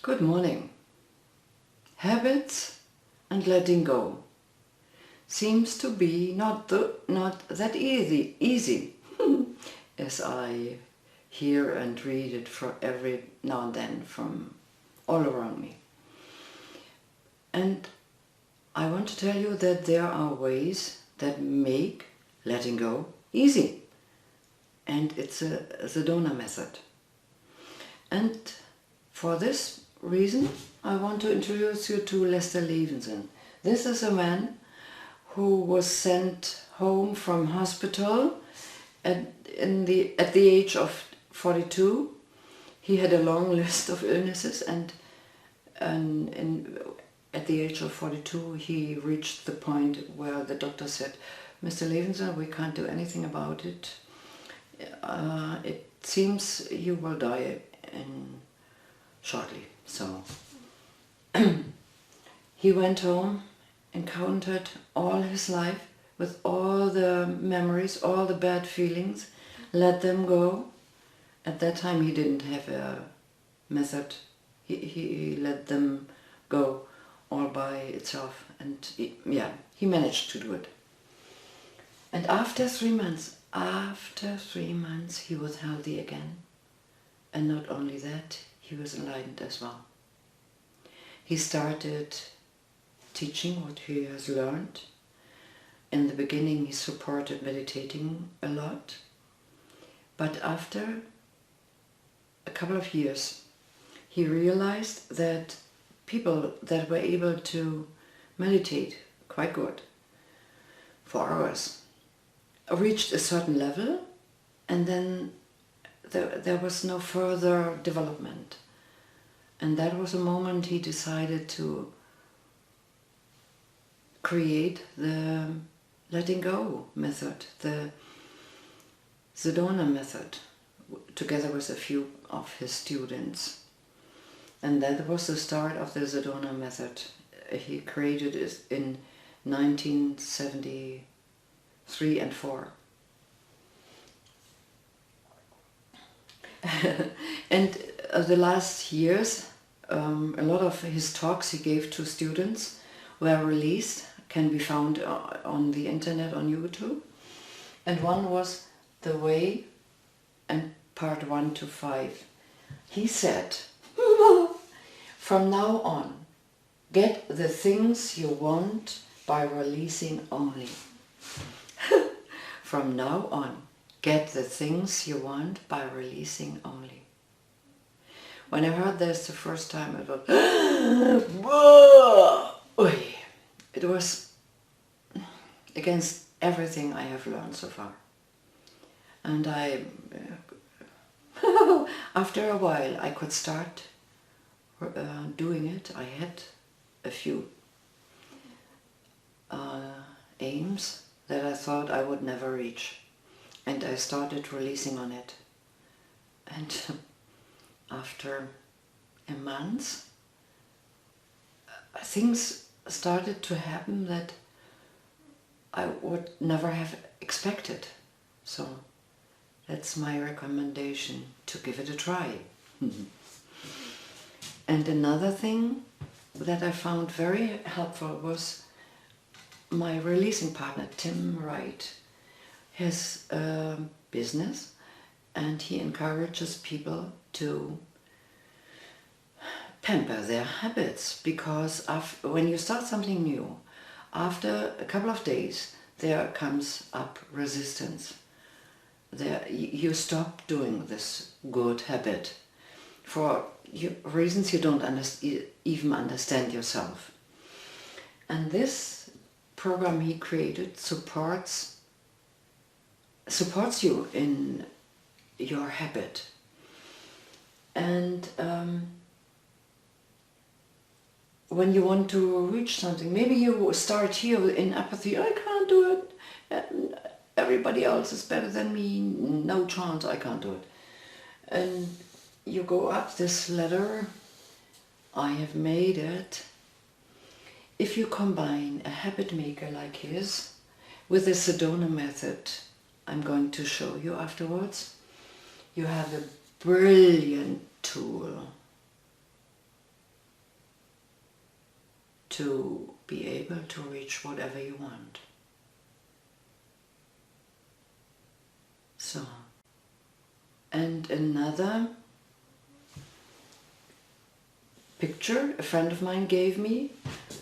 Good morning. Habits and letting go seems to be not that easy as I hear and read it for every now and then from all around me. And I want to tell you that there are ways that make letting go easy. And it's a Sedona method. And for this reason, I want to introduce you to Lester Levinson. This is a man who was sent home from hospital at the age of 42. He had a long list of illnesses, and at the age of 42 he reached the point where the doctor said, "Mr. Levinson, we can't do anything about it. It seems you will die shortly." So he went home, encountered all his life with all the memories, all the bad feelings, let them go. At that time he didn't have a method. He let them go all by itself, and he managed to do it. And after 3 months, he was healthy again. And not only that, he was enlightened as well. He started teaching what he has learned. In the beginning he supported meditating a lot, but after a couple of years he realized that people that were able to meditate quite good for hours reached a certain level, and then there was no further development. And that was a moment he decided to create the letting go method, the Sedona method, together with a few of his students. And that was the start of the Sedona method. He created it in 1973 and 4. And the last years, a lot of his talks he gave to students were released, can be found on the internet, on YouTube. And one was The Way, and part 1 to 5. He said, "From now on, get the things you want by releasing only." From now on, get the things you want by releasing only. When I heard this the first time, it was, it was against everything I have learned so far. And after a while, I could start doing it. I had a few aims that I thought I would never reach. And I started releasing on it. And after a month, things started to happen that I would never have expected. So that's my recommendation, to give it a try. And another thing that I found very helpful was my releasing partner, Tim Wright. Has a business, and he encourages people to pamper their habits, because when you start something new, after a couple of days there comes up resistance. You stop doing this good habit for reasons you don't even understand yourself. And this program he created supports you in your habit. And when you want to reach something, maybe you start here in apathy, "I can't do it, everybody else is better than me, no chance, I can't do it." And you go up this ladder, "I have made it." If you combine a habit maker like his with the Sedona method I'm going to show you afterwards, you have a brilliant tool to be able to reach whatever you want. So, and another picture a friend of mine gave me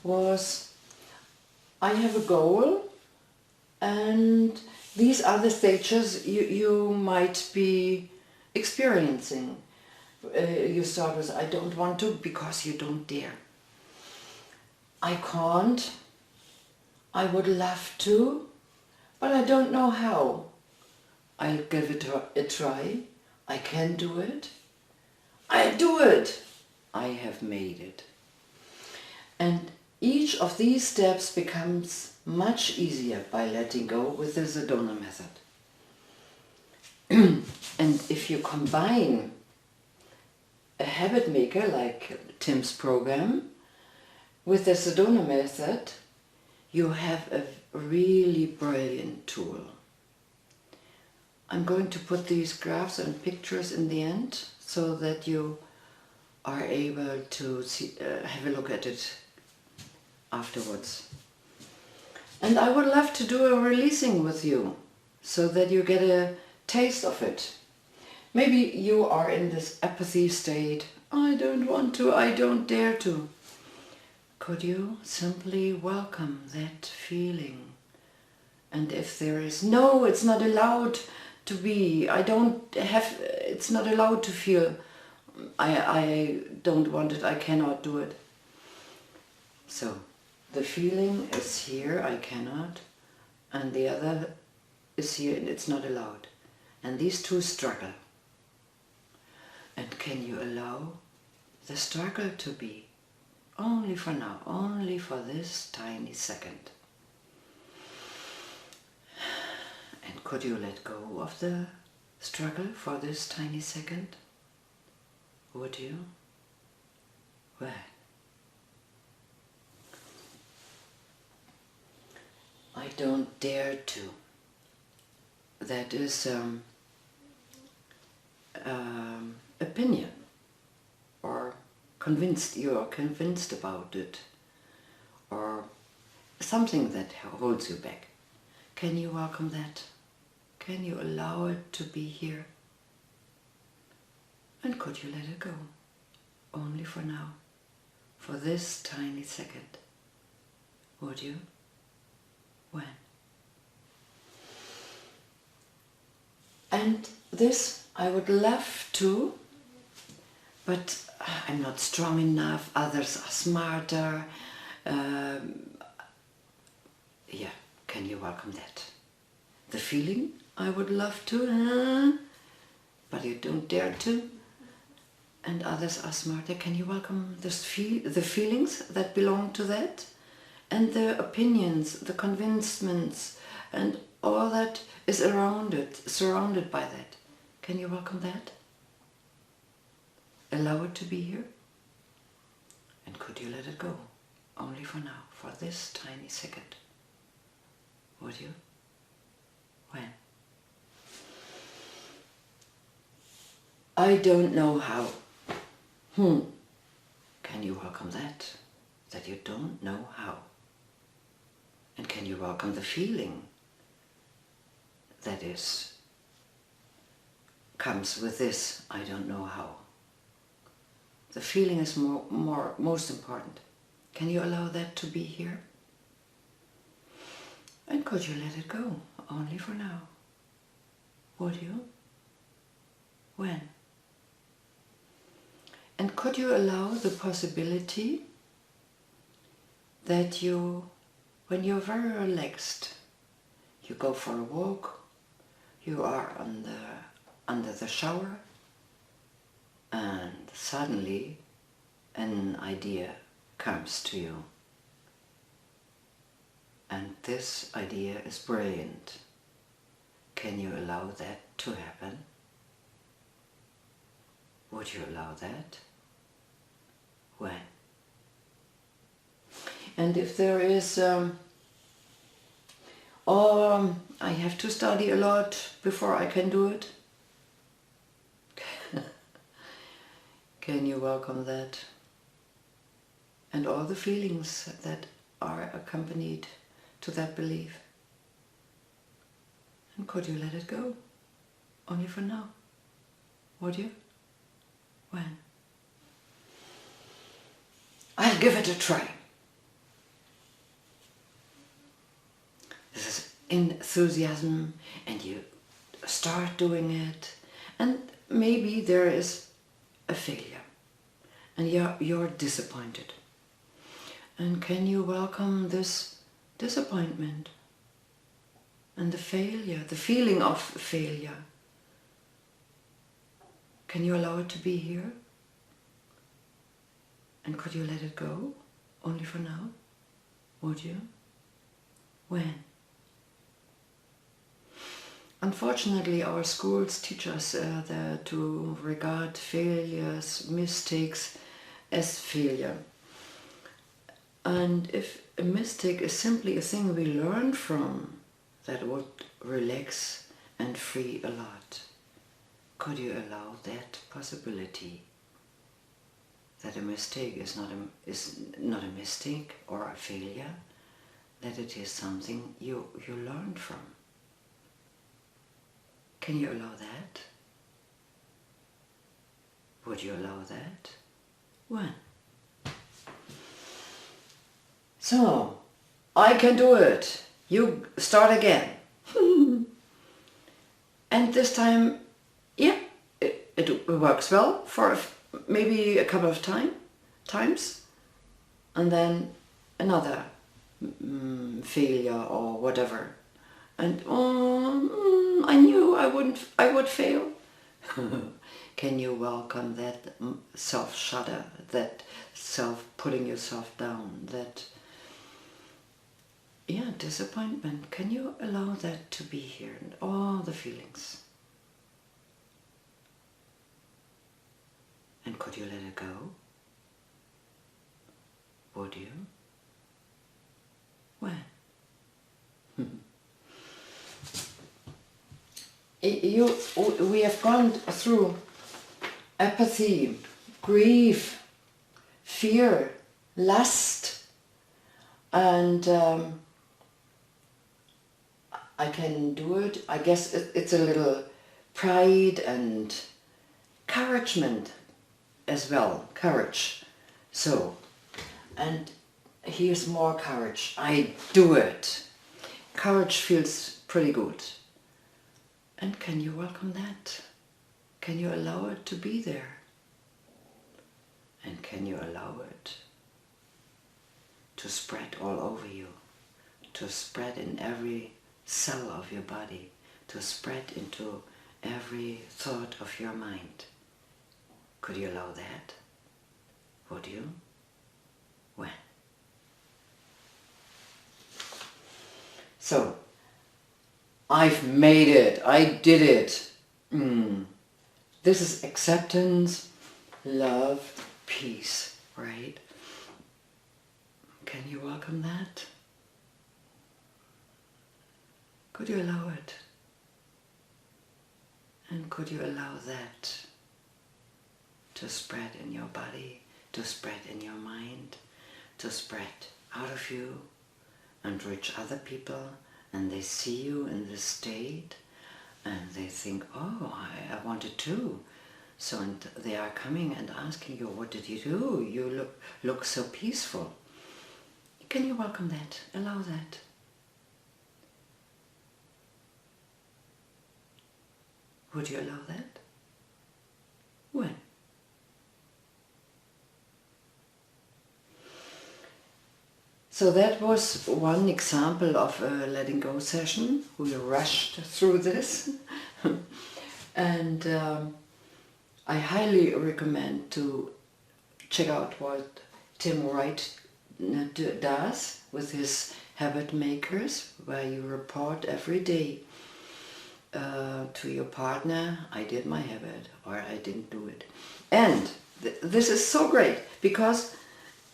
was, I have a goal, and these are the stages you might be experiencing. You start with, I don't want to, because you don't dare. I can't. I would love to, but I don't know how. I'll give it a try. I can do it. I do it. I have made it. And each of these steps becomes much easier by letting go with the Sedona method. And if you combine a habit maker like Tim's program with the Sedona method, you have a really brilliant tool. I'm going to put these graphs and pictures in the end so that you are able to see, have a look at it afterwards. And I would love to do a releasing with you so that you get a taste of it. Maybe you are in this apathy state. I don't want to, I don't dare to. Could you simply welcome that feeling? And if there is, no, it's not allowed to be, it's not allowed to feel, I don't want it, I cannot do it. So, the feeling is here, I cannot, and the other is here and it's not allowed. And these two struggle. And can you allow the struggle to be? Only for now, only for this tiny second. And could you let go of the struggle for this tiny second? Would you? Well, I don't dare to. That is opinion, or convinced, you are convinced about it, or something that holds you back. Can you welcome that? Can you allow it to be here? And could you let it go? Only for now, for this tiny second. Would you? When? And this I would love to, but I'm not strong enough, others are smarter. Yeah, can you welcome that? The feeling, I would love to, but you don't dare to. And others are smarter. Can you welcome the feelings that belong to that? And the opinions, the convincements, and all that is around it, surrounded by that. Can you welcome that? Allow it to be here? And could you let it go? Only for now, for this tiny second. Would you? When? I don't know how. Can you welcome that? That you don't know how? And can you welcome the feeling that comes with this, I don't know how? The feeling is most important. Can you allow that to be here? And could you let it go, only for now? Would you? When? And could you allow the possibility that when you're very relaxed, you go for a walk, you are under the shower, and suddenly an idea comes to you. And this idea is brilliant. Can you allow that to happen? Would you allow that? When? And if there is, I have to study a lot before I can do it. Can you welcome that? and all the feelings that are accompanied to that belief. And could you let it go? Only for now. Would you? When? I'll give it a try. This is enthusiasm, and you start doing it, and maybe there is a failure, and you're disappointed. And can you welcome this disappointment and the failure, the feeling of failure? Can you allow it to be here? And could you let it go? Only for now? Would you? When? Unfortunately, our schools teach us to regard failures, mistakes as failure. And if a mistake is simply a thing we learn from, that would relax and free a lot. Could you allow that possibility? That a mistake is not a mistake or a failure, that it is something you learned from. Can you allow that? Would you allow that? When? So, I can do it. You start again. And this time, yeah, it works well for maybe a couple of times, and then another failure or whatever. And I knew I would fail. Can you welcome that self-shudder, that self-putting yourself down, that disappointment? Can you allow that to be here and all the feelings? And could you let it go? Would you? When? We have gone through apathy, grief, fear, lust, and I can do it. I guess it's a little pride and encouragement as well, courage. So, and here's more courage. I do it. Courage feels pretty good. And can you welcome that? Can you allow it to be there? And can you allow it to spread all over you, to spread in every cell of your body, to spread into every thought of your mind? Could you allow that? Would you? When? So, I've made it, I did it. This is acceptance, love, peace, right? Can you welcome that? Could you allow it? And could you allow that to spread in your body, to spread in your mind, to spread out of you and reach other people, and they see you in this state and they think, oh, I want it too. So and they are coming and asking you, what did you do? You look so peaceful. Can you welcome that? Allow that. Would you allow that? When? So that was one example of a letting go session. We rushed through this. And I highly recommend to check out what Tim Wright does with his habit makers, where you report every day to your partner, I did my habit or I didn't do it. And this is so great because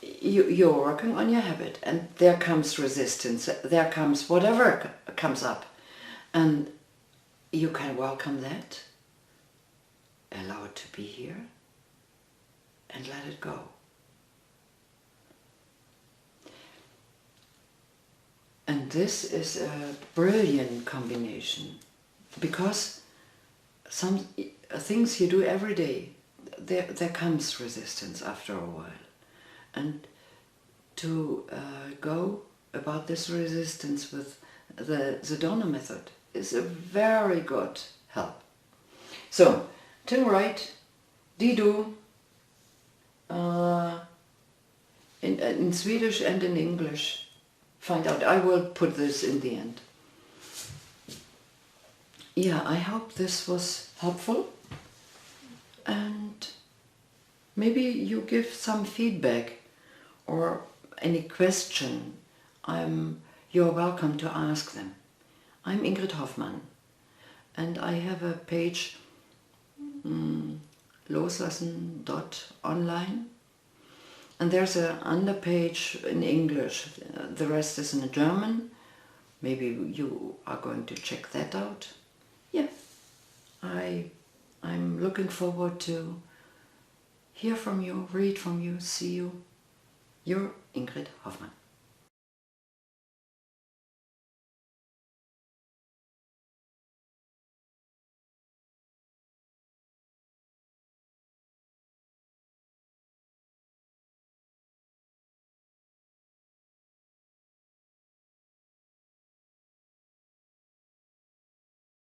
you're working on your habit and there comes resistance, there comes whatever comes up, and you can welcome that, allow it to be here and let it go. And this is a brilliant combination, because some things you do every day, there comes resistance after a while. And to go about this resistance with the Sedona method is a very good help. So, to write, do in Swedish and in English, find out. I will put this in the end. Yeah, I hope this was helpful, and maybe you give some feedback or any question. You're welcome to ask them. I'm Ingrid Hoffmann, and I have a page, loslassen.online, and there's an underpage in English. The rest is in German. Maybe you are going to check that out. Yeah, I'm looking forward to hear from you, read from you, see you. Your Ingrid Hoffmann.